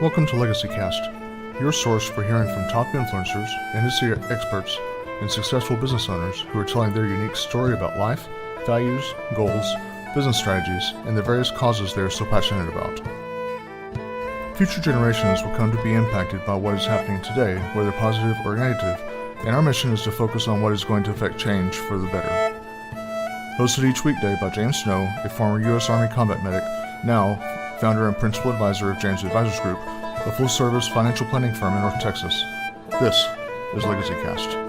Welcome to LegacyCast, your source for hearing from top influencers, industry experts, and successful business owners who are telling their unique story about life, values, goals, business strategies, and the various causes they are so passionate about. Future generations will come to be impacted by what is happening today, whether positive or negative, and our mission is to focus on what is going to affect change for the better. Hosted each weekday by James Snow, a former U.S. Army combat medic, now founder and principal advisor of James Advisors Group, a full-service financial planning firm in North Texas. This is LegacyCast.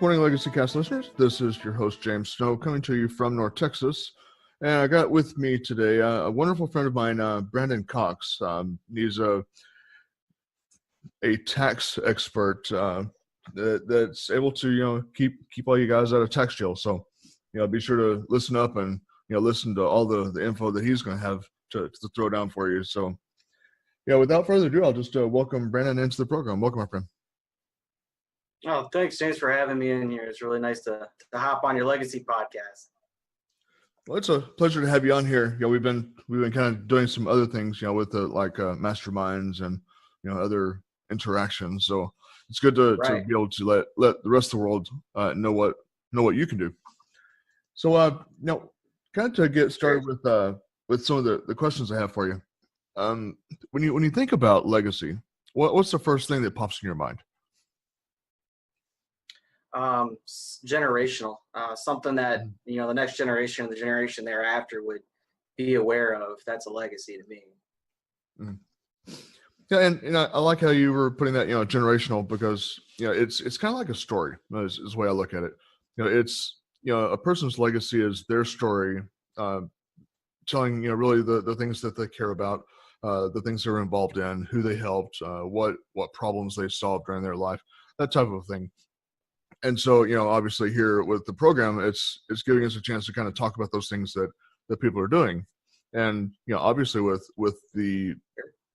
Morning, LegacyCast listeners. This is your host, James Snow, coming to you from North Texas. And I got with me today a wonderful friend of mine, Brandyn Cox. He's a tax expert that's able to, keep all you guys out of tax jail. So, be sure to listen up and, listen to all the info that he's going to have to throw down for you. So, without further ado, I'll just welcome Brandyn into the program. Welcome, my friend. Oh, thanks, James, for having me in here. It's really nice to hop on your Legacy podcast. Well, it's a pleasure to have you on here. We've been kind of doing some other things, with the masterminds and other interactions. So it's good to be able to let the rest of the world know what you can do. So kind of to get started with some of the questions I have for you. When you think about legacy, what's the first thing that pops in your mind? Generational, something that the next generation or the generation thereafter would be aware of. That's a legacy to me. Yeah, and I like how you were putting that generational, because it's kind of like a story is the way I look at it. It's a person's legacy is their story, telling really the things that they care about, the things they're involved in, who they helped, what problems they solved during their life, that type of thing. And so, obviously here with the program, it's giving us a chance to kind of talk about those things that people are doing. And, obviously with the,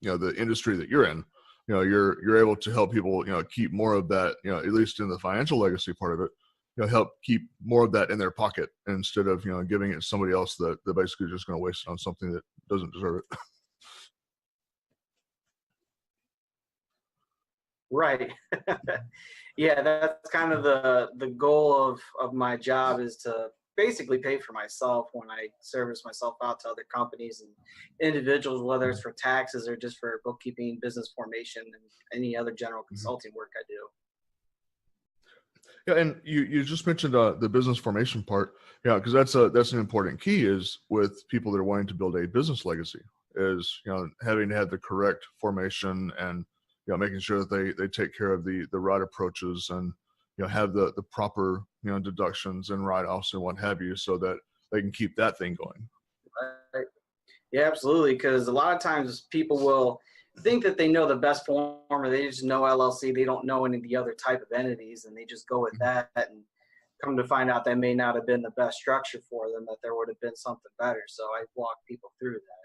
the industry that you're in, you're able to help people, keep more of that, at least in the financial legacy part of it, help keep more of that in their pocket instead of, giving it to somebody else that basically just going to waste it on something that doesn't deserve it. Right. Yeah, that's kind of the goal of my job, is to basically pay for myself when I service myself out to other companies and individuals, whether it's for taxes or just for bookkeeping, business formation, and any other general consulting work I do. Yeah, and you just mentioned the business formation part. Yeah, because that's an important key is with people that are wanting to build a business legacy is having to have the correct formation and making sure that they take care of the right approaches and have the proper deductions and write-offs and what have you, so that they can keep that thing going. Right. Yeah, absolutely. Because a lot of times people will think that they know the best form, or they just know LLC. They don't know any of the other type of entities, and they just go with that, and come to find out that may not have been the best structure for them, that there would have been something better. So I walk people through that.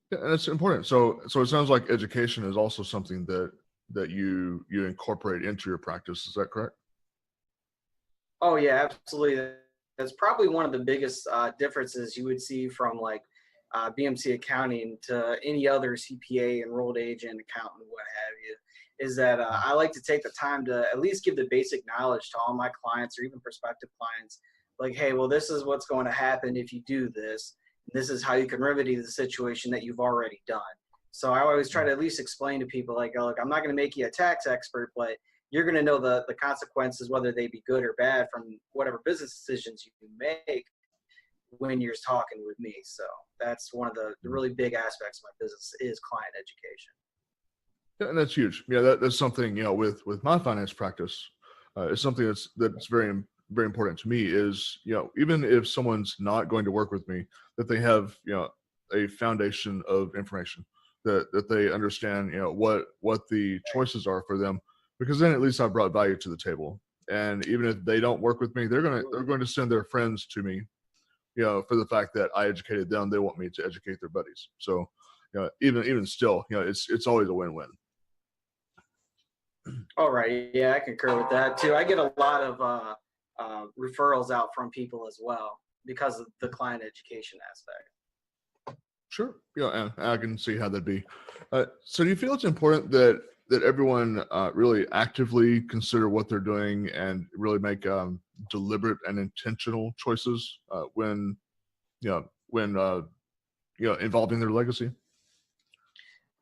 Yeah, and it's important. So it sounds like education is also something that you incorporate into your practice. Is that correct? Oh yeah, absolutely. That's probably one of the biggest differences you would see from BMC Accounting to any other CPA, enrolled agent, accountant, what have you, is that I like to take the time to at least give the basic knowledge to all my clients or even prospective clients. Like, hey, well, this is what's going to happen if you do this. This is how you can remedy the situation that you've already done. So I always try to at least explain to people, like, look, I'm not going to make you a tax expert, but you're going to know the consequences, whether they be good or bad, from whatever business decisions you make when you're talking with me. So that's one of the really big aspects of my business is client education. Yeah, and that's huge. Yeah, that's something, with my finance practice, it's something that's very, very important to me is, even if someone's not going to work with me, that they have, a foundation of information that they understand, what the choices are for them, because then at least I brought value to the table. And even if they don't work with me, they're going to send their friends to me, for the fact that I educated them. They want me to educate their buddies. So, even still, it's always a win-win. All right. Yeah, I concur with that too. I get a lot of referrals out from people as well because of the client education aspect. Sure. Yeah, and I can see how that'd be. So do you feel it's important that everyone really actively consider what they're doing and really make deliberate and intentional choices when involving their legacy?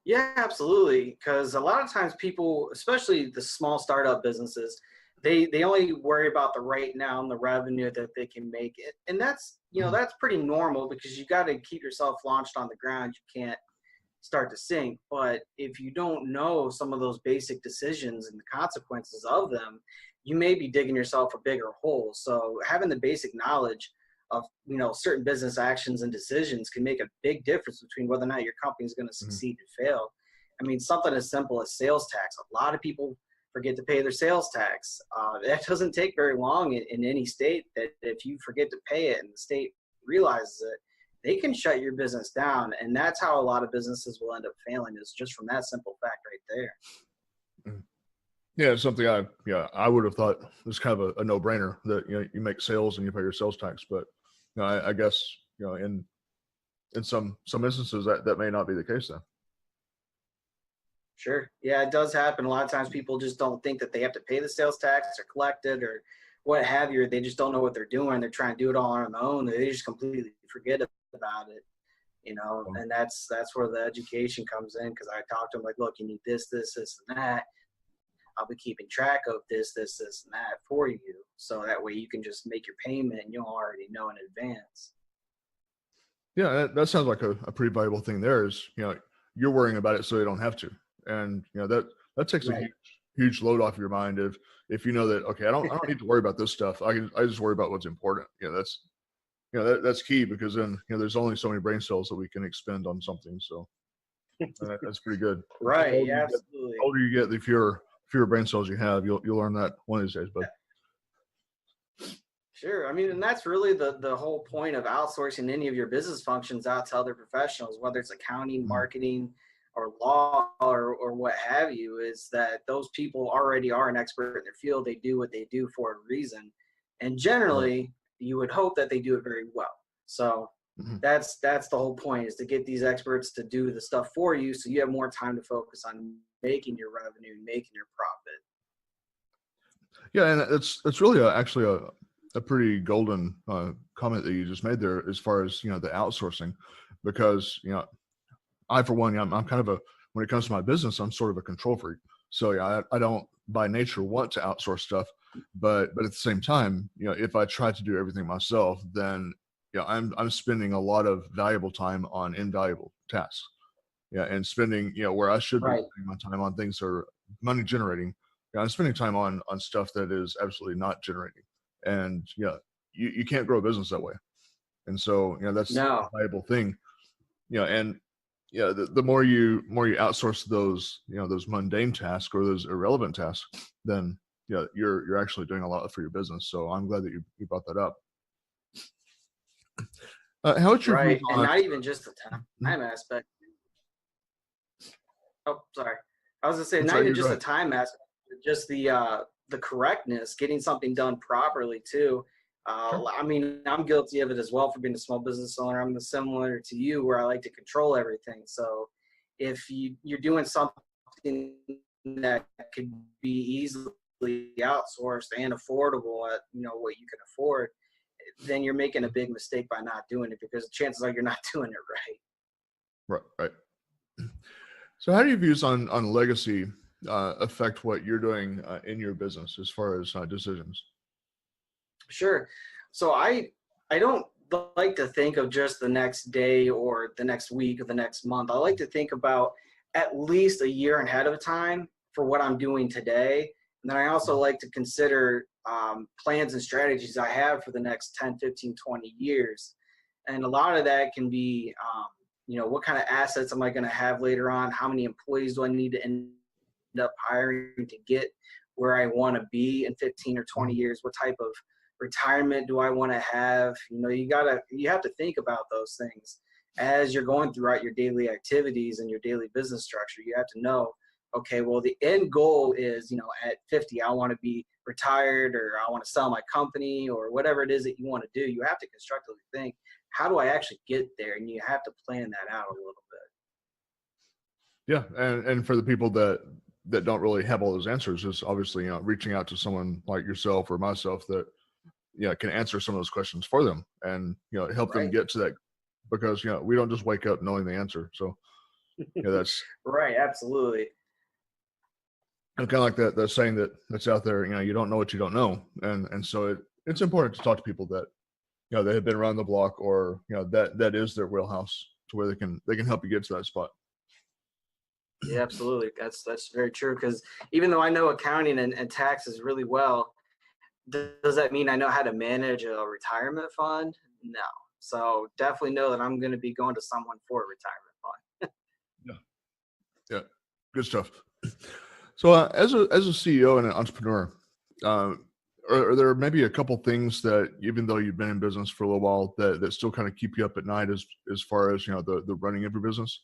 Yeah, absolutely. Because a lot of times people, especially the small startup businesses, they only worry about the right now and the revenue that they can make it, and that's Mhm. that's pretty normal because you got to keep yourself launched on the ground. You can't start to sink. But if you don't know some of those basic decisions and the consequences of them, you may be digging yourself a bigger hole. So having the basic knowledge of certain business actions and decisions can make a big difference between whether or not your company is going to Mhm. succeed and fail. I mean, something as simple as sales tax. A lot of people forget to pay their sales tax. That doesn't take very long in any state. That if you forget to pay it and the state realizes it, they can shut your business down. And that's how a lot of businesses will end up failing, is just from that simple fact right there. Mhm. Yeah, it's something I would have thought was kind of a no-brainer that you make sales and you pay your sales tax, but I guess in some instances that may not be the case then. Sure. Yeah, it does happen. A lot of times people just don't think that they have to pay the sales tax or collect it or what have you. They just don't know what they're doing. They're trying to do it all on their own. They just completely forget about it, Um, and that's where the education comes in, because I talk to them like, look, you need this, and that. I'll be keeping track of this, and that for you. So that way you can just make your payment and you'll already know in advance. Yeah, that sounds like a pretty valuable thing there is, you're worrying about it so you don't have to. And that takes a Right. huge load off your mind if you know that, okay, I don't need to worry about this stuff. I just worry about what's important. That's key because then there's only so many brain cells that we can expend on something. So that's pretty good. The Right. older Yeah, you get, absolutely. the older you get, the fewer brain cells you have. You'll learn that one of these days, bud. Sure. I mean, and that's really the whole point of outsourcing any of your business functions out to other professionals, whether it's accounting, Mhm. marketing, or law, or what have you, is that those people already are an expert in their field. They do what they do for a reason. And Right. generally, you would hope that they do it very well. So Mhm. that's the whole point, is to get these experts to do the stuff for you so you have more time to focus on making your revenue, making your profit. Yeah, and it's really actually a pretty golden comment that you just made there as far as the outsourcing, because I for one, I'm kind of a when it comes to my business, I'm sort of a control freak. So yeah, I don't by nature want to outsource stuff, but at the same time, if I try to do everything myself, then I'm spending a lot of valuable time on invaluable tasks. Yeah, and spending where I should be Right. spending my time on things that are money generating. I'm spending time on stuff that is absolutely not generating. And you can't grow a business that way. And so that's a No. valuable thing. And the more you outsource those mundane tasks or those irrelevant tasks, then you're actually doing a lot for your business. So I'm glad that you brought that up. How would your views Right. And on not even just the Mhm. time aspect. Oh, sorry. I was gonna say I'm not sorry, even you go just the ahead. time aspect, but just the correctness, getting something done properly too. Sure. I mean, I'm guilty of it as well for being a small business owner. I'm similar to you, where I like to control everything. So if you're doing something that could be easily outsourced and affordable at what you can afford, then you're making a big mistake by not doing it, because chances are you're not doing it right. Right, right. So, how do your views on legacy affect what you're doing in your business as far as decisions? Sure. So I don't like to think of just the next day or the next week or the next month. I like to think about at least a year ahead of time for what I'm doing today. And then I also Mhm. like to consider plans and strategies I have for the next 10, 15, 20 years. And a lot of that can be, what kind of assets am I going to have later on? How many employees do I need to end up hiring to get where I want to be in 15 or 20 Mhm. years? What type of retirement do I want to have? You have to think about those things as you're going throughout your daily activities and your daily business structure. You have to know, okay, well, the end goal is, at 50, I want to be retired, or I want to sell my company, or whatever it is that you want to do. You have to constructively think, how do I actually get there? And you have to plan that out a little bit. Yeah, and for the people that don't really have all those answers, is obviously reaching out to someone like yourself or myself that can answer some of those questions for them, and help them Right. get to that, because we don't just wake up knowing the answer. So that's Right. Absolutely. kind of like that saying that's out there. You don't know what you don't know, and so it's important to talk to people that they have been around the block, or that is their wheelhouse, to where they can help you get to that spot. Yeah, absolutely. That's very true. Because even though I know accounting and taxes really well, does that mean I know how to manage a retirement fund? No. So definitely know that I'm going to be going to someone for a retirement fund. Yeah, good stuff. So, as a CEO and an entrepreneur, uh, are there maybe a couple things that, even though you've been in business for a little while, that still kind of keep you up at night, as far as the running of your business?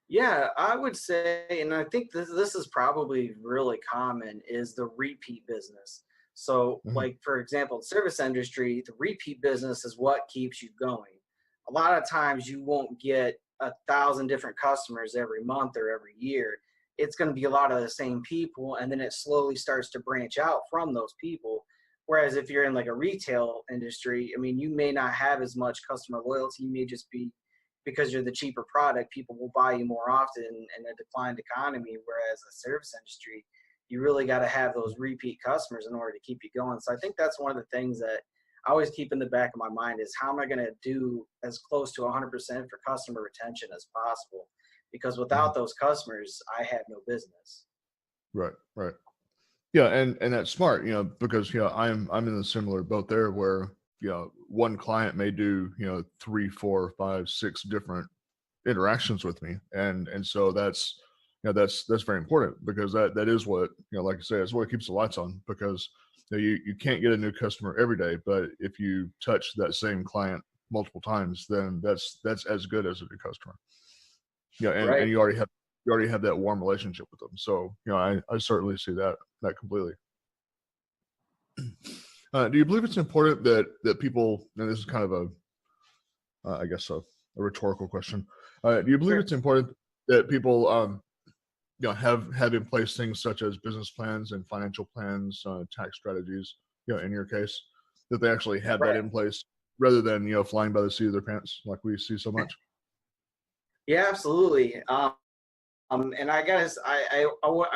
Yeah, I would say, and I think this is probably really common, is the repeat business. So, Hmm. like for example, service industry, the repeat business is what keeps you going. A lot of times, you won't get 1,000 different customers every month or every year. It's going to be a lot of the same people, and then it slowly starts to branch out from those people. Whereas if you're in like a retail industry, I mean, you may not have as much customer loyalty. You may just be, because you're the cheaper product, people will buy you more often in a declined economy. Whereas the service industry, you really got to have those repeat customers in order to keep you going. So I think that's one of the things that I always keep in the back of my mind is, how am I going to do as close to 100% for customer retention as possible? Because Hmm. without those customers, I have no business. Right, right. Yeah, and that's smart, because I'm in a similar boat there, where one client may do 3, 4, 5, 6 different interactions with me, and so that's very important, because that is what, like I say, it's what keeps the lights on, because you can't get a new customer every day, but if you touch that same client multiple times, then that's as good as a new customer. And Right. you already have that warm relationship with them. So I certainly see that completely. Do you believe it's important that people, and this is kind of I guess a rhetorical question, do you believe Sure. it's important that people have in place things such as business plans and financial plans, tax strategies, in your case, that they actually have that Right. in place, rather than flying by the seat of their pants like we see so much? Yeah, absolutely. And I guess I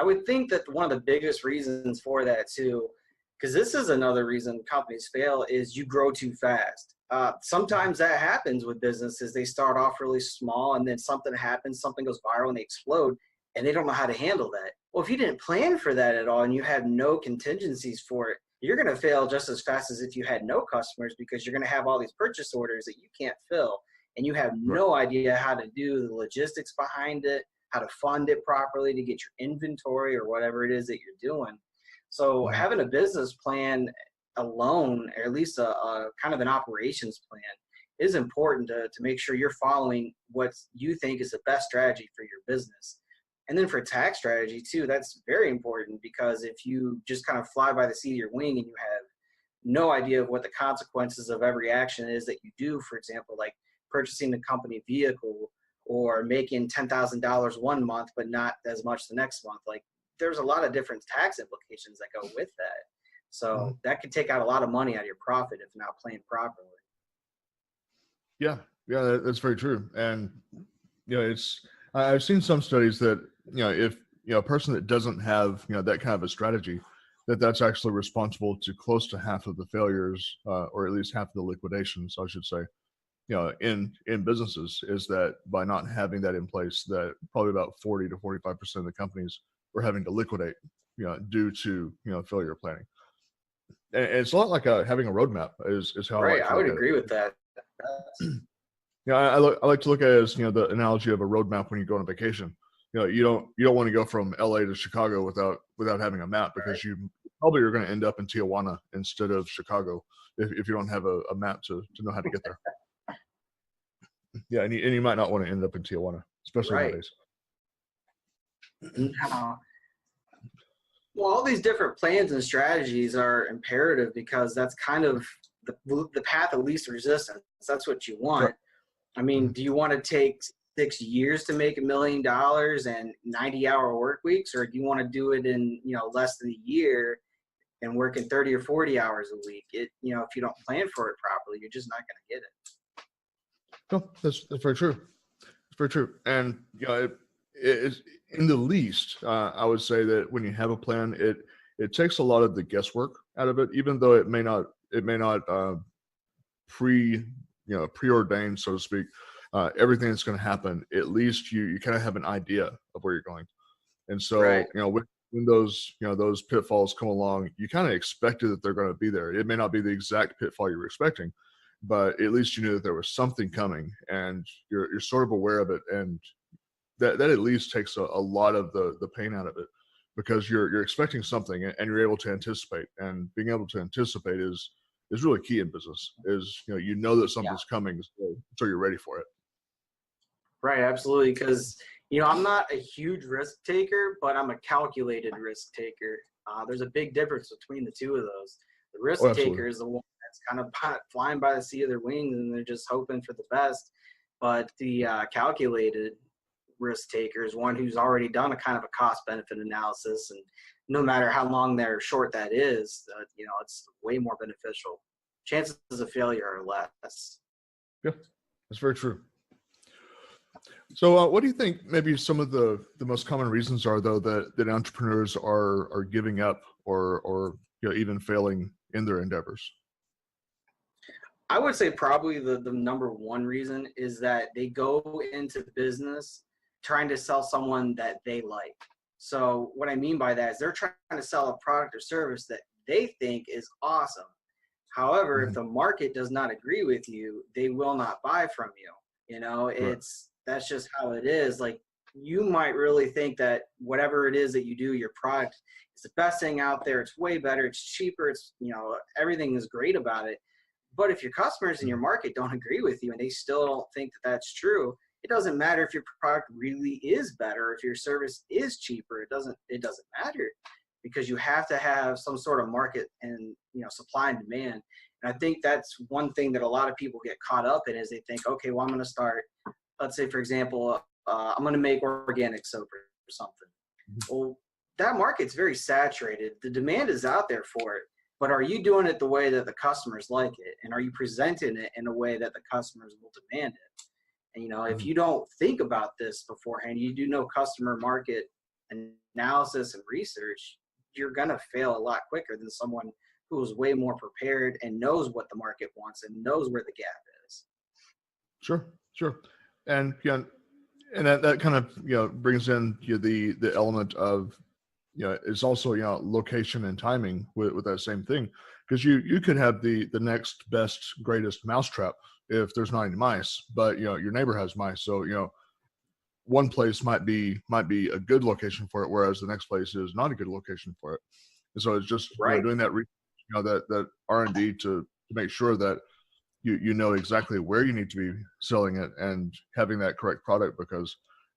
would think that one of the biggest reasons for that too, because this is another reason companies fail, is you grow too fast. Sometimes that happens with businesses. They start off really small, and then something happens, something goes viral, and they explode, and they don't know how to handle that. Well, if you didn't plan for that at all and you had no contingencies for it, you're going to fail just as fast as if you had no customers, because you're going to have all these purchase orders that you can't fill, and you have Right. no idea how to do the logistics behind it, how to fund it properly to get your inventory or whatever it is that you're doing. So Mhm. having a business plan alone, or at least a kind of an operations plan, is important to make sure you're following what you think is the best strategy for your business. And then for tax strategy too, that's very important, because if you just kind of fly by the seat of your wing and you have no idea of what the consequences of every action is that you do, for example, like purchasing a company vehicle, or making $10,000 one month but not as much the next month, like there's a lot of different tax implications that go with that. So Mhm. that could take out a lot of money out of your profit if not planned properly. Yeah, yeah, that's very true. And it's I've seen some studies that if a person that doesn't have that kind of a strategy, that's actually responsible to close to half of the failures, or at least half of the liquidations, I should say, in businesses, is that by not having that in place, that probably about 40 to 45% of the companies were having to liquidate, due to failure planning. And it's a lot like having a roadmap, is how I Right, like to I would look at it. agree with that. That's Yeah, I like to look at it as the analogy of a roadmap when you go on vacation. You don't want to go from LA to Chicago without having a map, right. because you probably are going to end up in Tijuana instead of Chicago, if you don't have a map to know how to get there. Yeah, and you might not want to end up in Tijuana, especially Right. nowadays. No. Well, all these different plans and strategies are imperative because that's kind of the path of least resistance. That's what you Sure. want. I mean, Mhm. do you want to take 6 years to make $1 million and 90-hour work weeks, or do you want to do it in, less than a year and working 30 or 40 hours a week? If you don't plan for it properly, you're just not going to get it. No, that's very true. It's very true. And it is in the least, I would say that when you have a plan, it takes a lot of the guesswork out of it, even though it may not preordained, so to speak, everything that's going to happen. At least you kind of have an idea of where you're going. And Right. so, when those pitfalls come along, you kind of expected that they're going to be there. It may not be the exact pitfall you were expecting, but at least you knew that there was something coming, and you're sort of aware of it, and that at least takes a lot of the pain out of it, because you're expecting something, and you're able to anticipate, and being able to anticipate is really key in business. Is that Yeah. something's coming, so you're ready for it. Right. Absolutely. Because, I'm not a huge risk taker, but I'm a calculated risk taker. There's a big difference between the two of those. The Oh, risk absolutely. taker is the one that's kind of flying by the seat of their wings and they're just hoping for the best. But the calculated risk taker is one who's already done a kind of a cost benefit analysis. And no matter how long they're short that is, it's way more beneficial. Chances of failure are less. Yeah, that's very true. So, what do you think maybe some of the most common reasons are, though, that entrepreneurs are giving up, or even failing in their endeavors? I would say probably the number one reason is that they go into business trying to sell someone that they like. So what I mean by that is they're trying to sell a product or service that they think is awesome. However, if Mhm. the market does not agree with you, they will not buy from you. Correct. That's just how it is. Like, you might really think that whatever it is that you do, your product is the best thing out there. It's way better. It's cheaper. Everything is great about it. But if your customers in your Mhm. market don't agree with you and they still think that that's true, it doesn't matter if your product really is better, if your service is cheaper. It doesn't matter, because you have to have some sort of market and supply and demand. And I think that's one thing that a lot of people get caught up in, is they think, okay, well, I'm going to start. Let's say, for example, I'm going to make organic soap or something. Mhm. Well, that market's very saturated. The demand is out there for it, but are you doing it the way that the customers like it? And are you presenting it in a way that the customers will demand it? And, if Mhm. you don't think about this beforehand, you do no customer market analysis and research, you're going to fail a lot quicker than someone who is way more prepared and knows what the market wants and knows where the gap is. Sure, sure. And and that kind of brings in the element of it's also location and timing with that same thing, because you could have the next best greatest mousetrap if there's not any mice, but your neighbor has mice, so one place might be a good location for it, whereas the next place is not a good location for it. And so it's just Right. doing that that R&D to make sure that you know exactly where you need to be selling it and having that correct product, because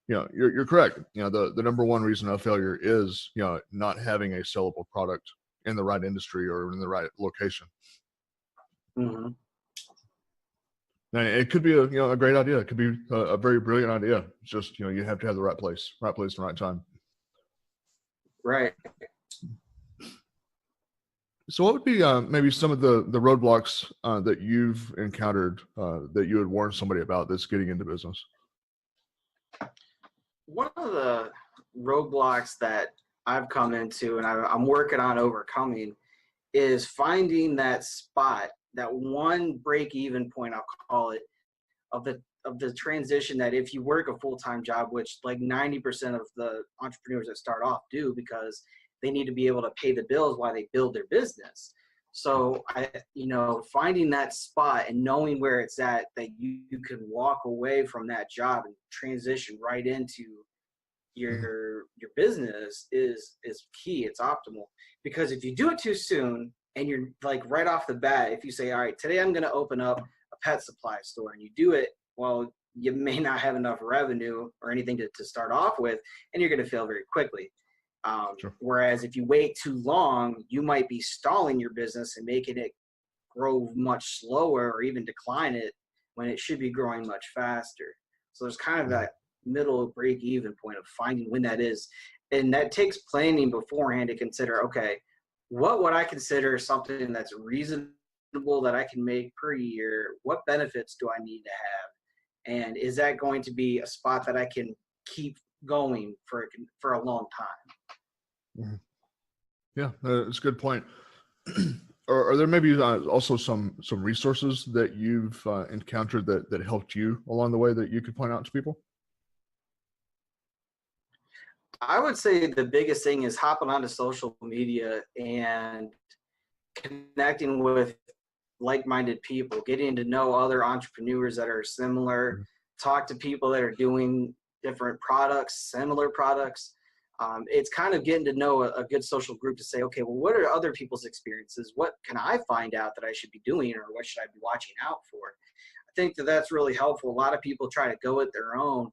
you're correct. The number one reason of failure is not having a sellable product in the right industry or in the right location. Hmm. And it could be a great idea. It could be a very brilliant idea. It's just you have to have the right place, and right time. Right. So, what would be maybe some of the roadblocks that you've encountered that you would warn somebody about that's getting into business? One of the roadblocks that I've come into and I'm working on overcoming is finding that spot, that one break even point, I'll call it, of the transition, that if you work a full-time job, which like 90% of the entrepreneurs that start off do, because they need to be able to pay the bills while they build their business. So finding that spot and knowing where it's at, that you can walk away from that job and transition right into Mhm. your business is key. It's optimal, because if you do it too soon and you're like right off the bat, if you say, all right, today I'm going to open up a pet supply store, and you do it, well, you may not have enough revenue or anything to start off with, and you're going to fail very quickly. Sure. Whereas if you wait too long, you might be stalling your business and making it grow much slower or even decline it when it should be growing much faster. So there's kind of that middle break even point of finding when that is. And that takes planning beforehand to consider, okay, what would I consider something that's reasonable that I can make per year? What benefits do I need to have? And is that going to be a spot that I can keep going for a long time? Mhm. Yeah, that's a good point. Are there maybe also some resources that you've encountered that helped you along the way that you could point out to people? I would say the biggest thing is hopping onto social media and connecting with like-minded people, getting to know other entrepreneurs that are similar, talk to people that are doing different products, similar products. It's kind of getting to know a good social group to say, okay, well, what are other people's experiences? What can I find out that I should be doing, or what should I be watching out for? I think that that's really helpful. A lot of people try to go it their own,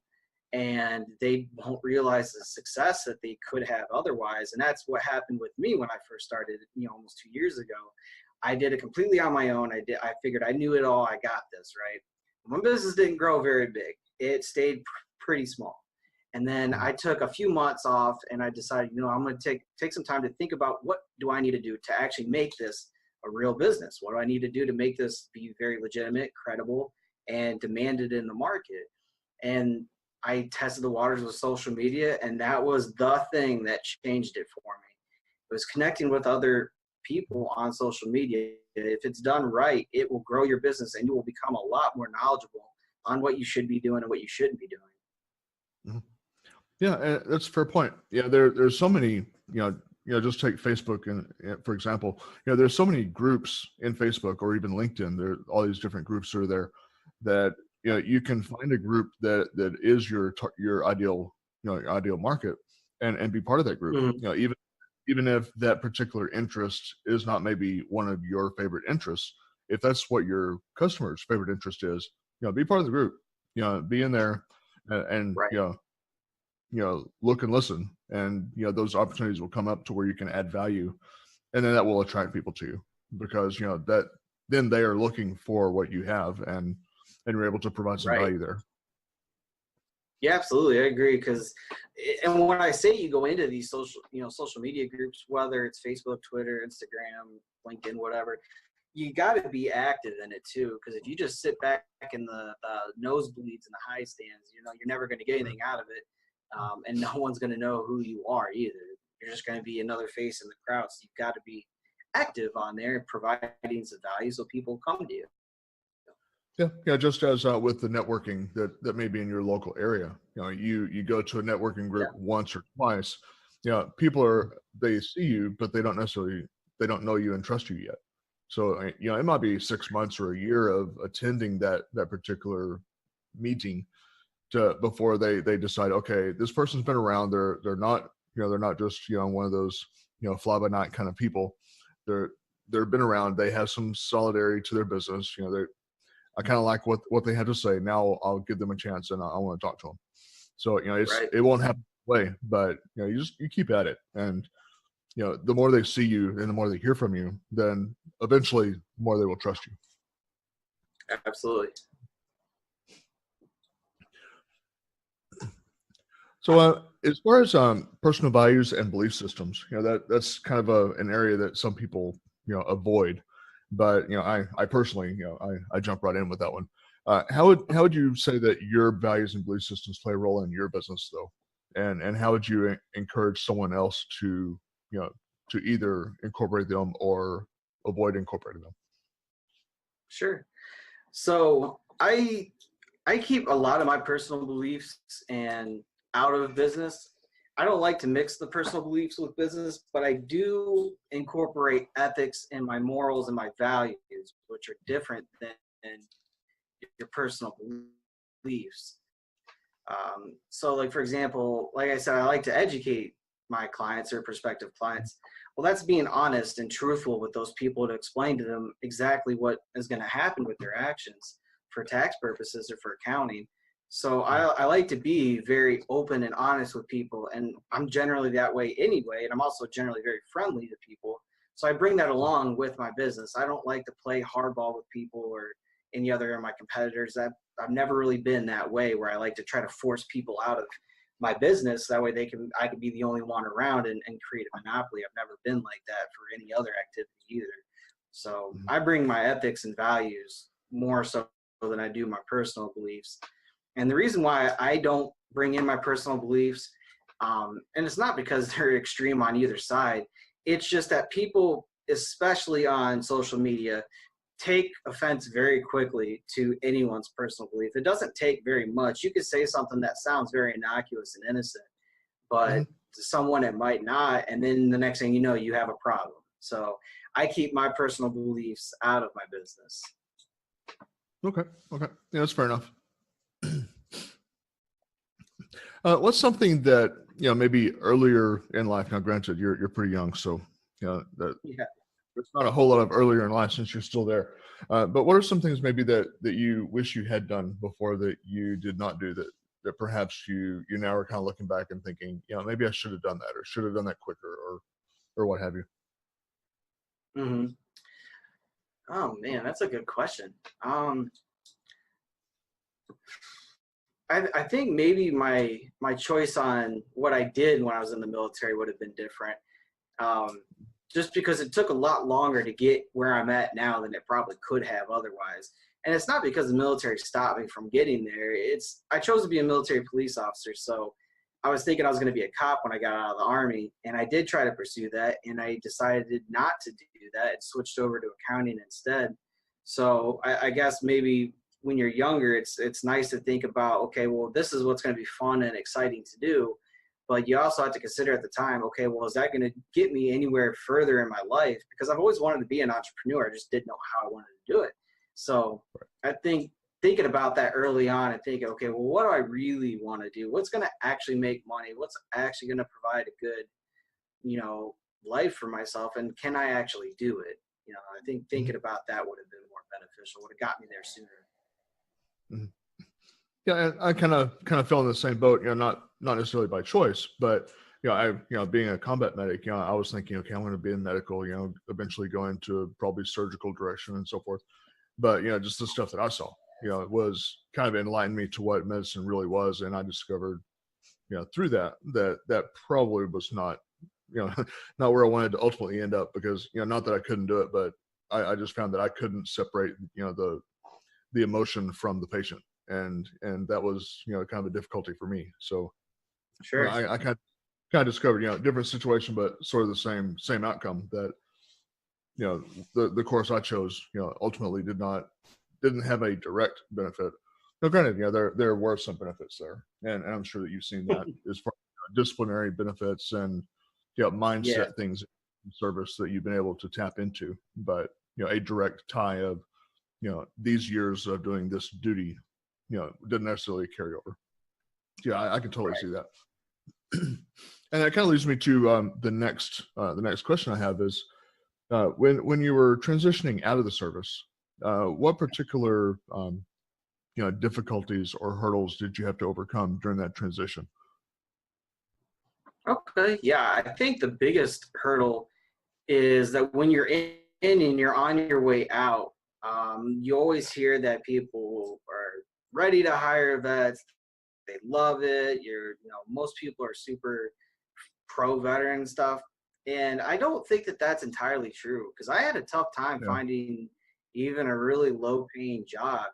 and they won't realize the success that they could have otherwise. And that's what happened with me when I first started, almost 2 years ago. I did it completely on my own. I figured I knew it all. I got this, right? My business didn't grow very big. It stayed pretty small. And then I took a few months off, and I decided, I'm going to take some time to think about what do I need to do to actually make this a real business? What do I need to do to make this be very legitimate, credible, and demanded in the market? And I tested the waters with social media, and that was the thing that changed it for me. It was connecting with other people on social media. If it's done right, it will grow your business, and you will become a lot more knowledgeable on what you should be doing and what you shouldn't be doing. Mhm. Yeah, that's a fair point. Yeah, there's so many, just take Facebook and for example, there's so many groups in Facebook or even LinkedIn. There all these different groups are there that you can find a group that is your ideal your ideal market and be part of that group. Mm-hmm. Even if that particular interest is not maybe one of your favorite interests, if that's what your customer's favorite interest is, be part of the group. Be in there and Right. look and listen, and those opportunities will come up to where you can add value, and then that will attract people to you because that then they are looking for what you have, and you're able to provide some Right. value there. Yeah, absolutely. I agree. And when I say you go into these social media groups, whether it's Facebook, Twitter, Instagram, LinkedIn, whatever, you got to be active in it too. Because if you just sit back in the nosebleeds and the high stands, you're never going to get anything out of it. And no one's going to know who you are either. You're just going to be another face in the crowd. So you've got to be active on there, providing some value so people come to you. Yeah, just as with the networking that may be in your local area, you go to a networking group once or twice, people they see you, but they don't know you and trust you yet. So it might be 6 months or a year of attending that particular meeting before they decide, okay, this person's been around. They're not they're not just one of those fly by night kind of people. They've been around. They have some solidarity to their business. I kind of like what they had to say. Now I'll give them a chance, and I want to talk to them. So Right. it won't happen that way, but you keep at it, and the more they see you and the more they hear from you, then eventually the more they will trust you. Absolutely. So as far as personal values and belief systems, that's kind of an area that some people avoid, but I personally I jump right in with that one. How would you say that your values and belief systems play a role in your business though, and how would you encourage someone else to to either incorporate them or avoid incorporating them? Sure. So I keep a lot of my personal beliefs and out of business. I don't like to mix the personal beliefs with business, but I do incorporate ethics and my morals and my values, which are different than your personal beliefs. So like, for example, like I said, I like to educate my clients or prospective clients. Well, that's being honest and truthful with those people to explain to them exactly what is going to happen with their actions for tax purposes or for accounting. So I like to be very open and honest with people, and I'm generally that way anyway, and I'm also generally very friendly to people. So I bring that along with my business. I don't like to play hardball with people or any other of my competitors. I've never really been that way where I like to try to force people out of my business. That way I can be the only one around and create a monopoly. I've never been like that for any other activity either. So I bring my ethics and values more so than I do my personal beliefs. And the reason why I don't bring in my personal beliefs, and it's not because they're extreme on either side, it's just that people, especially on social media, take offense very quickly to anyone's personal belief. It doesn't take very much. You could say something that sounds very innocuous and innocent, but Mhm. to someone it might not, and then the next thing you know, you have a problem. So I keep my personal beliefs out of my business. Okay. Okay. Yeah, that's fair enough. What's something that, maybe earlier in life? Now, granted, you're pretty young, so that Yeah. there's not a whole lot of earlier in life since you're still there. But what are some things maybe that you wish you had done before that you did not do, that perhaps you now are kind of looking back and thinking, maybe I should have done that, or should have done that quicker, or what have you? hmm Oh man, that's a good question. I think maybe my choice on what I did when I was in the military would have been different. Um, just because it took a lot longer to get where I'm at now than it probably could have otherwise. And it's not because the military stopped me from getting there. I chose to be a military police officer, so I was thinking I was going to be a cop when I got out of the Army, and I did try to pursue that, and I decided not to do that and switched over to accounting instead. So I guess maybe when you're younger, it's nice to think about, okay, well, this is what's going to be fun and exciting to do, but you also have to consider at the time, okay, well, is that going to get me anywhere further in my life? Because I've always wanted to be an entrepreneur. I just didn't know how I wanted to do it. So I think thinking about that early on and thinking, okay, well, what do I really want to do? What's going to actually make money? What's actually going to provide a good, life for myself? And can I actually do it? I think Mhm. thinking about that would have been more beneficial, would have got me there sooner. Mhm. Yeah, and I kind of fell in the same boat. Not necessarily by choice, but being a combat medic, I was thinking, okay, I'm going to be in medical. Eventually go into probably surgical direction and so forth. But just the stuff that I saw, it was kind of enlightened me to what medicine really was, and I discovered, through that probably was not, not where I wanted to ultimately end up, because not that I couldn't do it, but I just found that I couldn't separate, the emotion from the patient, and that was kind of a difficulty for me. So Sure. I kind of discovered, different situation, but sort of the same outcome, that the course I chose, ultimately didn't have a direct benefit. Now, granted, there were some benefits there, and I'm sure that you've seen that as far as disciplinary benefits and Yeah. mindset things in service that you've been able to tap into. But a direct tie of these years of doing this duty, didn't necessarily carry over. Yeah, I can totally Right. see that. And that kind of leads me to the next question I have is, when you were transitioning out of the service, what particular difficulties or hurdles did you have to overcome during that transition? Okay. Yeah. I think the biggest hurdle is that when you're in and you're on your way out, you always hear that people are ready to hire vets. They love it. Most people are super pro veteran stuff. And I don't think that that's entirely true, because I had a tough time Yeah. finding even a really low paying job.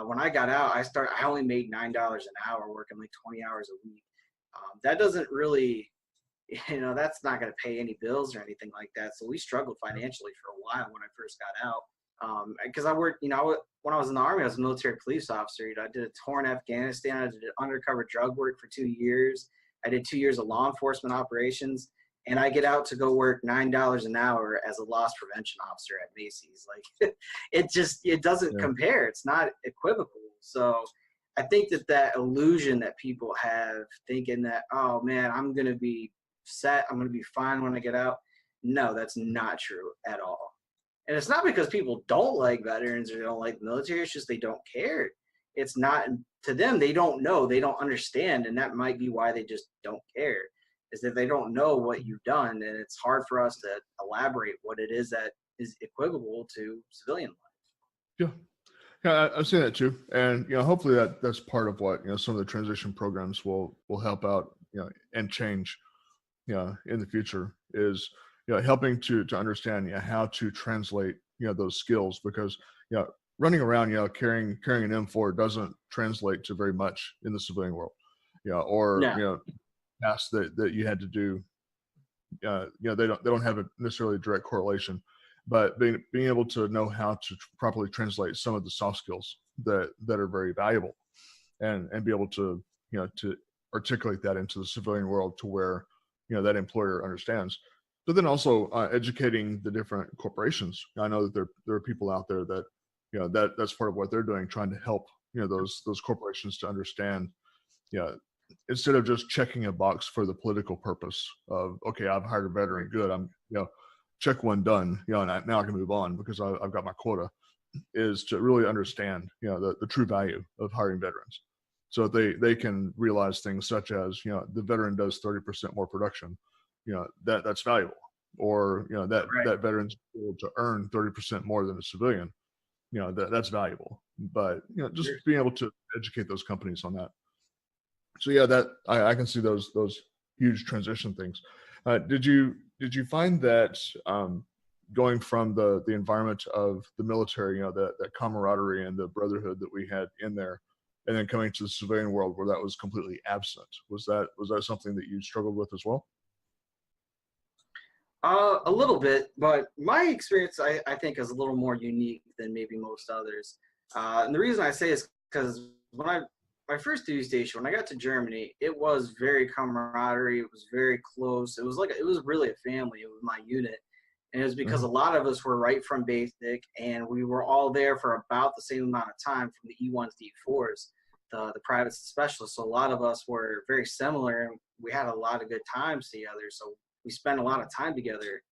When I got out, I only made $9 an hour working like 20 hours a week. That doesn't really, that's not going to pay any bills or anything like that. So we struggled financially for a while when I first got out. Because I worked, when I was in the Army, I was a military police officer. I did a tour in Afghanistan. I did undercover drug work for 2 years. I did 2 years of law enforcement operations. And I get out to go work $9 an hour as a loss prevention officer at Macy's. Like, it doesn't Yeah. compare. It's not equivocal. So I think that illusion that people have, thinking that, oh man, I'm going to be set, I'm going to be fine when I get out. No, that's not true at all. And it's not because people don't like veterans or they don't like the military. It's just they don't care. it's not to them. They don't know, they don't understand. And that might be why they just don't care, is that they don't know what you've done. And it's hard for us to elaborate what it is that is equivalent to civilian life. Yeah. Yeah, I've seen that too, and hopefully that's part of what some of the transition programs will help out, and change, in the future, is helping to understand how to translate those skills, because running around carrying an M4 doesn't translate to very much in the civilian world, or No. tasks that you had to do, they don't have a necessarily direct correlation, but being able to know how to properly translate some of the soft skills that are very valuable, and be able to to articulate that into the civilian world to where that employer understands. But then also educating the different corporations. I know that there are people out there that that's part of what they're doing, trying to help those corporations to understand, instead of just checking a box for the political purpose of, okay, I've hired a veteran, good, I'm check one done, and now I can move on because I've got my quota, is to really understand the true value of hiring veterans, so they can realize things such as the veteran does 30% more production, that's valuable, or that veteran's able to earn 30% more than a civilian, that's valuable. But just being able to educate those companies on that. So yeah, that I can see those huge transition things. Did you find that going from the environment of the military, that camaraderie and the brotherhood that we had in there, and then coming to the civilian world where that was completely absent, was that something that you struggled with as well? A little bit, but my experience, I think, is a little more unique than maybe most others. And the reason I say is because when my first duty station, when I got to Germany, it was very camaraderie. It was very close. It was really a family. It was my unit. And it was because a lot of us were right from basic, and we were all there for about the same amount of time, from the E1s to E4s, the privates and specialists. So a lot of us were very similar, and we had a lot of good times together. So we spent a lot of time together.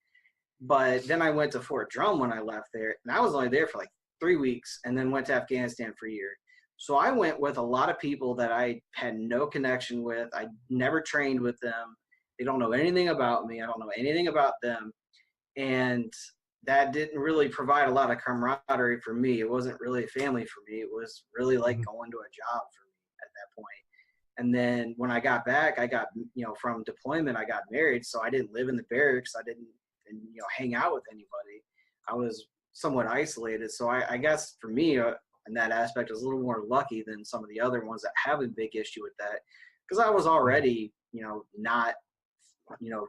But then I went to Fort Drum when I left there, and I was only there for like 3 weeks, and then went to Afghanistan for a year. So I went with a lot of people that I had no connection with. I never trained with them. They don't know anything about me. I don't know anything about them. And that didn't really provide a lot of camaraderie for me. It wasn't really a family for me. It was really like going to a job for me at that point. And then when I got back, I got, from deployment, I got married. So I didn't live in the barracks. I didn't, hang out with anybody. I was somewhat isolated. So I guess for me, in that aspect, I was a little more lucky than some of the other ones that have a big issue with that. Because I was already, not,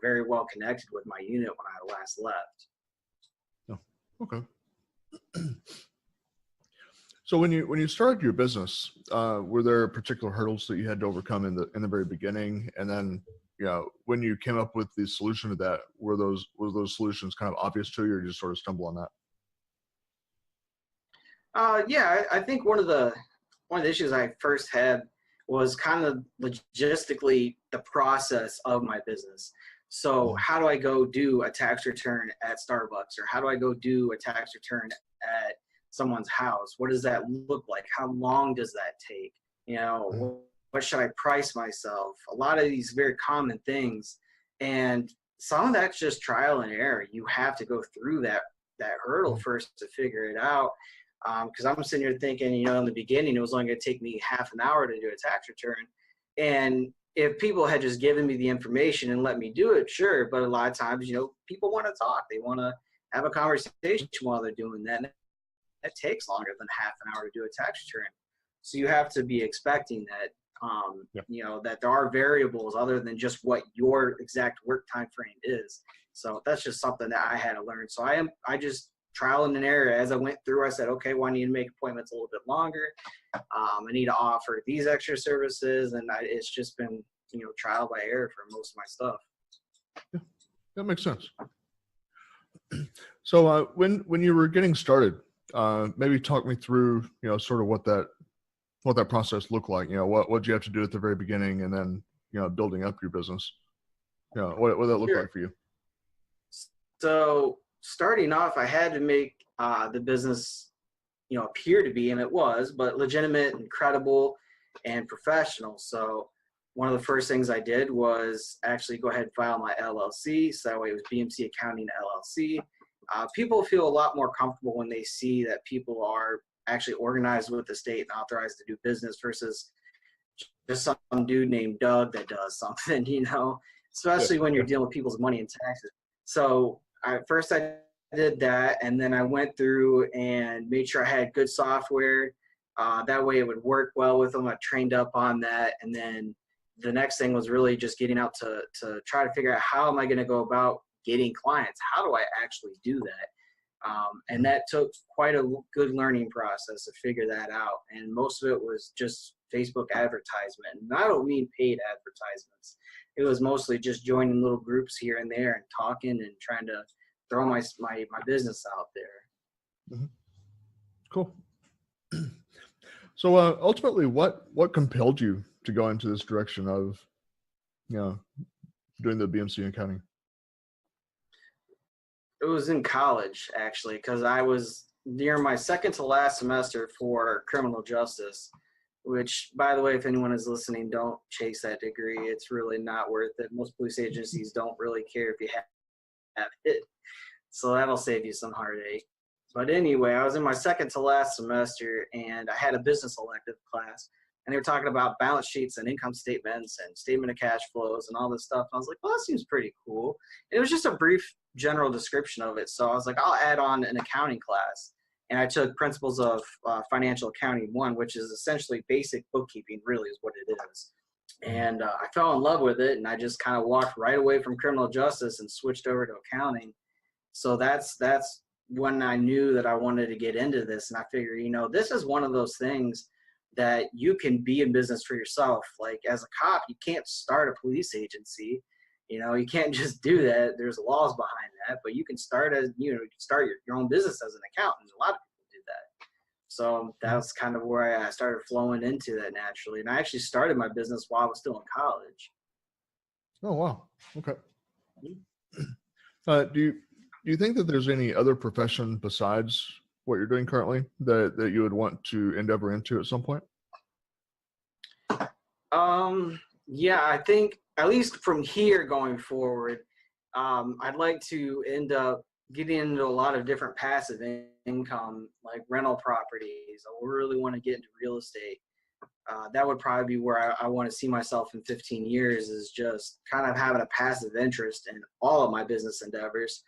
very well connected with my unit when I last left. Oh, okay. So when you started your business, were there particular hurdles that you had to overcome in the very beginning, and then when you came up with the solution to that, were those solutions kind of obvious to you, or you just sort of stumble on that? Yeah, I think one of the issues I first had was kind of logistically the process of my business. So how do I go do a tax return at Starbucks, or how do I go do a tax return at someone's house? What does that look like? How long does that take? What should I price myself? A lot of these very common things. And some of that's just trial and error. You have to go through that hurdle first to figure it out. Because I'm sitting here thinking, in the beginning, it was only going to take me half an hour to do a tax return. And if people had just given me the information and let me do it, sure. But a lot of times, people want to talk. They want to have a conversation while they're doing that. And that takes longer than half an hour to do a tax return. So you have to be expecting that, that there are variables other than just what your exact work time frame is. So that's just something that I had to learn. So I just trial and error as I went through. I said, okay, well, I need to make appointments a little bit longer. I need to offer these extra services, and it's just been trial by error for most of my stuff. Yeah, that makes sense. So when you were getting started, maybe talk me through sort of what that process looked like. What you have to do at the very beginning, and then building up your business. What that look like for you? So starting off, I had to make the business appear to be, and it was, but legitimate and credible and professional. So one of the first things I did was actually go ahead and file my LLC. So that way it was BMC Accounting LLC. People feel a lot more comfortable when they see that people are actually organized with the state and authorized to do business versus just some dude named Doug that does something, especially when you're dealing with people's money and taxes. So first I did that, and then I went through and made sure I had good software. That way it would work well with them. I trained up on that. And then the next thing was really just getting out to try to figure out how am I going to go about getting clients? How do I actually do that? And that took quite a good learning process to figure that out. And most of it was just Facebook advertisement. And I don't mean paid advertisements. It was mostly just joining little groups here and there and talking and trying to throw my business out there. Mm-hmm. Cool. So ultimately, what compelled you to go into this direction of, doing the BMC accounting? It was in college, actually, because I was near my second to last semester for criminal justice, which, by the way, if anyone is listening, don't chase that degree. It's really not worth it. Most police agencies don't really care if you have it. So that'll save you some heartache. But anyway, I was in my second to last semester, and I had a business elective class, and they were talking about balance sheets and income statements and statement of cash flows and all this stuff. And I was like, well, that seems pretty cool. And it was just a brief general description of it. So I was like, I'll add on an accounting class. And I took Principles of Financial Accounting 1, which is essentially basic bookkeeping, really is what it is. And I fell in love with it, and I just kind of walked right away from criminal justice and switched over to accounting. So that's when I knew that I wanted to get into this. And I figured, this is one of those things that you can be in business for yourself. Like as a cop, you can't start a police agency. You can't just do that. There's laws behind that, but you can start you can start your own business as an accountant. A lot of people do that. So that was kind of where I started flowing into that naturally. And I actually started my business while I was still in college. Oh, wow. Okay. Do you think that there's any other profession besides what you're doing currently that you would want to endeavor into at some point? Yeah, I think at least from here going forward, I'd like to end up getting into a lot of different passive income, like rental properties. I really want to get into real estate. That would probably be where I want to see myself in 15 years, is just kind of having a passive interest in all of my business endeavors.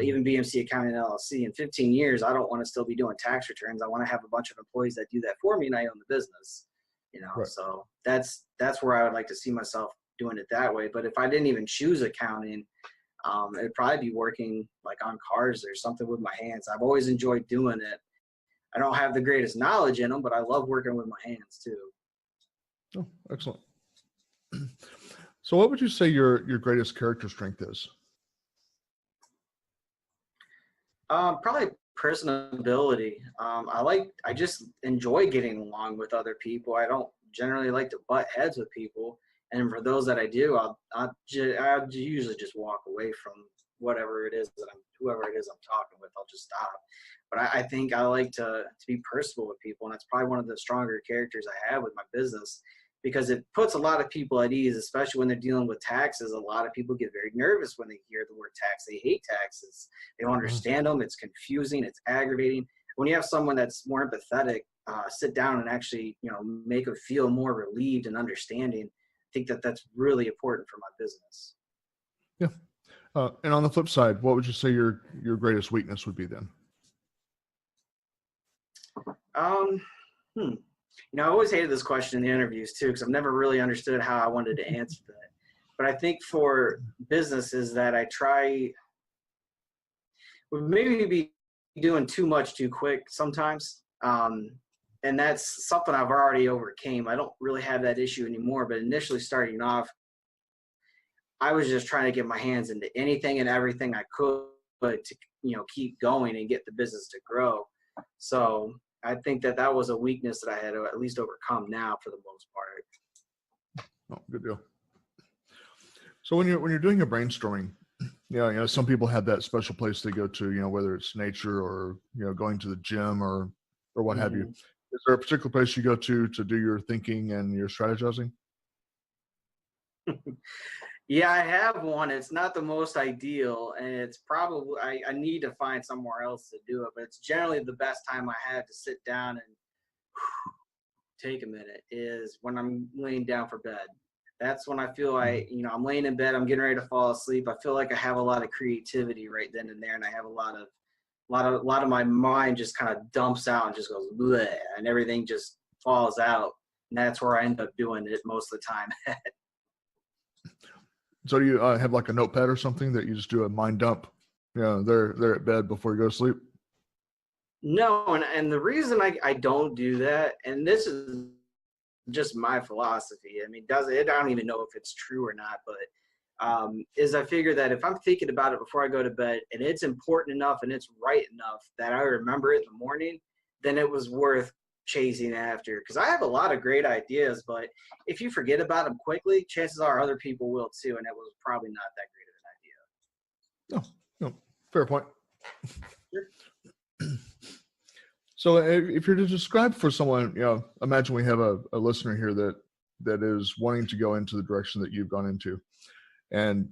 Even BMC Accounting LLC, in 15 years, I don't want to still be doing tax returns. I want to have a bunch of employees that do that for me, and I own the business. Right. So that's where I would like to see myself doing it that way. But if I didn't even choose accounting, it'd probably be working like on cars or something with my hands. I've always enjoyed doing it. I don't have the greatest knowledge in them, but I love working with my hands too. Oh, excellent. So what would you say your greatest character strength is? Probably personability. I just enjoy getting along with other people. I don't generally like to butt heads with people. And for those that I do, I'll usually just walk away from whoever it is I'm talking with. I'll just stop. But I think I like to be personable with people, and that's probably one of the stronger characters I have with my business, because it puts a lot of people at ease, especially when they're dealing with taxes. A lot of people get very nervous when they hear the word tax. They hate taxes. They don't understand them. It's confusing. It's aggravating. When you have someone that's more empathetic, sit down and actually, make them feel more relieved and understanding, I think that's really important for my business. Yeah. And on the flip side, what would you say your greatest weakness would be then? I always hated this question in the interviews too, because I've never really understood how I wanted to answer that. But I think for businesses that I try would maybe be doing too much too quick sometimes. And that's something I've already overcame. I don't really have that issue anymore, but initially starting off, I was just trying to get my hands into anything and everything I could to, keep going and get the business to grow. So I think that was a weakness that I had to at least overcome now for the most part. Oh, good deal. So when you're doing your brainstorming, some people have that special place they go to, whether it's nature or, going to the gym or or what have you. Is there a particular place you go to do your thinking and your strategizing? Yeah, I have one. It's not the most ideal, and it's probably I need to find somewhere else to do it. But it's generally the best time I have to sit down and take a minute is when I'm laying down for bed. That's when I feel I'm laying in bed, I'm getting ready to fall asleep. I feel like I have a lot of creativity right then and there, and I have a lot of my mind just kind of dumps out and just goes bleh, and everything just falls out. And that's where I end up doing it most of the time. So do you have like a notepad or something that you just do a mind dump, they're at bed before you go to sleep? No, and the reason I don't do that, and this is just my philosophy. I mean, I don't even know if it's true or not, but is I figure that if I'm thinking about it before I go to bed and it's important enough and it's right enough that I remember it in the morning, then it was worth chasing after. Because I have a lot of great ideas, but if you forget about them quickly, chances are other people will too, and it was probably not that great of an idea. No, fair point. Sure. So if you're to describe for someone, imagine we have a listener here that is wanting to go into the direction that you've gone into. And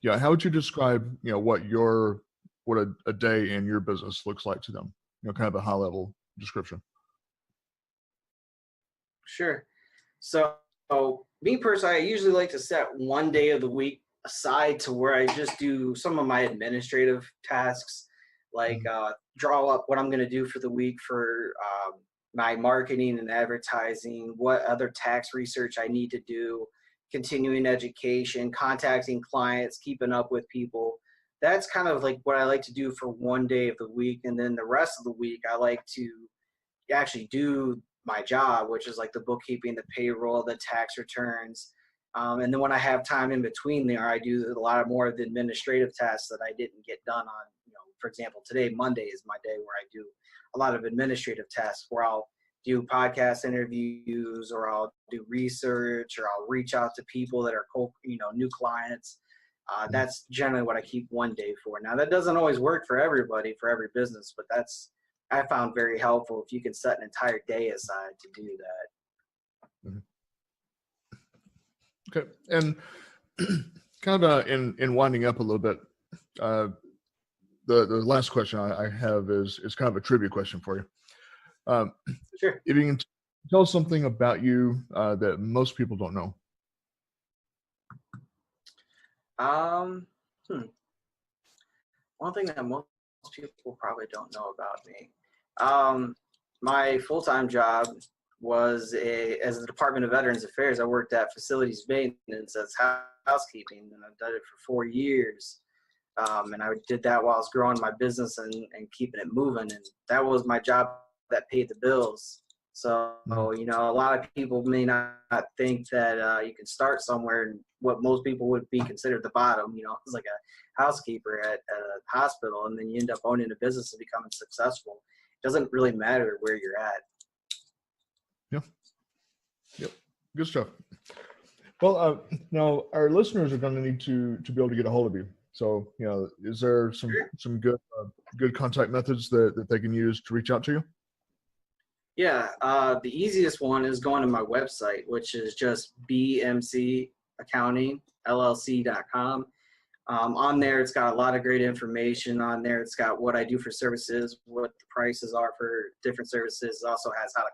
how would you describe, what a day in your business looks like to them? Kind of a high level description. Sure. So me personally, I usually like to set one day of the week aside to where I just do some of my administrative tasks, like draw up what I'm going to do for the week for my marketing and advertising, what other tax research I need to do, continuing education, contacting clients, keeping up with people. That's kind of like what I like to do for one day of the week. And then the rest of the week, I like to actually do my job, which is like the bookkeeping, the payroll, the tax returns. And then when I have time in between there, I do a lot more of the administrative tasks that I didn't get done on, for example, today, Monday is my day where I do a lot of administrative tasks where I'll do podcast interviews or I'll do research or I'll reach out to people that are, new clients. That's generally what I keep one day for. Now, that doesn't always work for everybody, for every business, but I found very helpful if you can set an entire day aside to do that. Okay. And kind of in winding up a little bit, the last question I have is kind of a trivia question for you. Sure. If you can tell us something about you that most people don't know. One thing that most people probably don't know about me. My full-time job was as the Department of Veterans Affairs. I worked at facilities maintenance as housekeeping, and I've done it for 4 years. And I did that while I was growing my business and keeping it moving. And that was my job that paid the bills. So, a lot of people may not think that you can start somewhere and what most people would be considered the bottom, it's like a housekeeper at a hospital, and then you end up owning a business and becoming successful. It doesn't really matter where you're at. Yeah. Yep. Good stuff. Well, now our listeners are going to need to be able to get a hold of you. So, is there some good contact methods that they can use to reach out to you? Yeah, the easiest one is going to my website, which is just BMC Accounting LLC.com. On there, it's got a lot of great information on there. It's got what I do for services, what the prices are for different services. It also has how to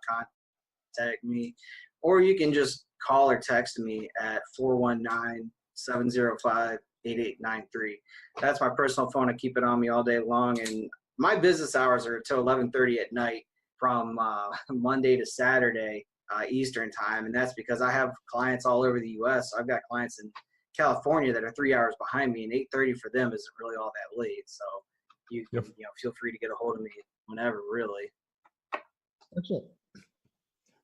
contact me, or you can just call or text me at 419-705-8893. That's my personal phone. I keep it on me all day long, and my business hours are until 11:30 at night from Monday to Saturday Eastern time, and that's because I have clients all over the U.S. So I've got clients in California that are 3 hours behind me, and 8:30 for them isn't really all that late. So you feel free to get a hold of me whenever, really. Excellent.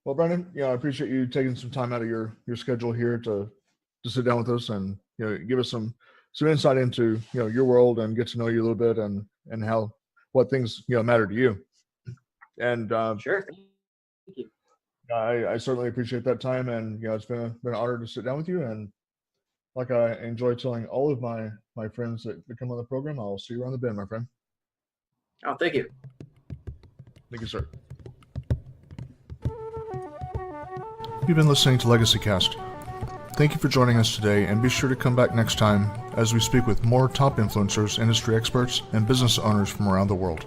Well, Brandyn, I appreciate you taking some time out of your schedule here to sit down with us and give us some insight into your world and get to know you a little bit and what things matter to you. And sure, thank you. I certainly appreciate that time, and it's been an honor to sit down with you. And like I enjoy telling all of my friends that come on the program, I'll see you around the bend, my friend. Oh, thank you. Thank you, sir. You've been listening to Legacy Cast. Thank you for joining us today, and be sure to come back next time as we speak with more top influencers, industry experts, and business owners from around the world.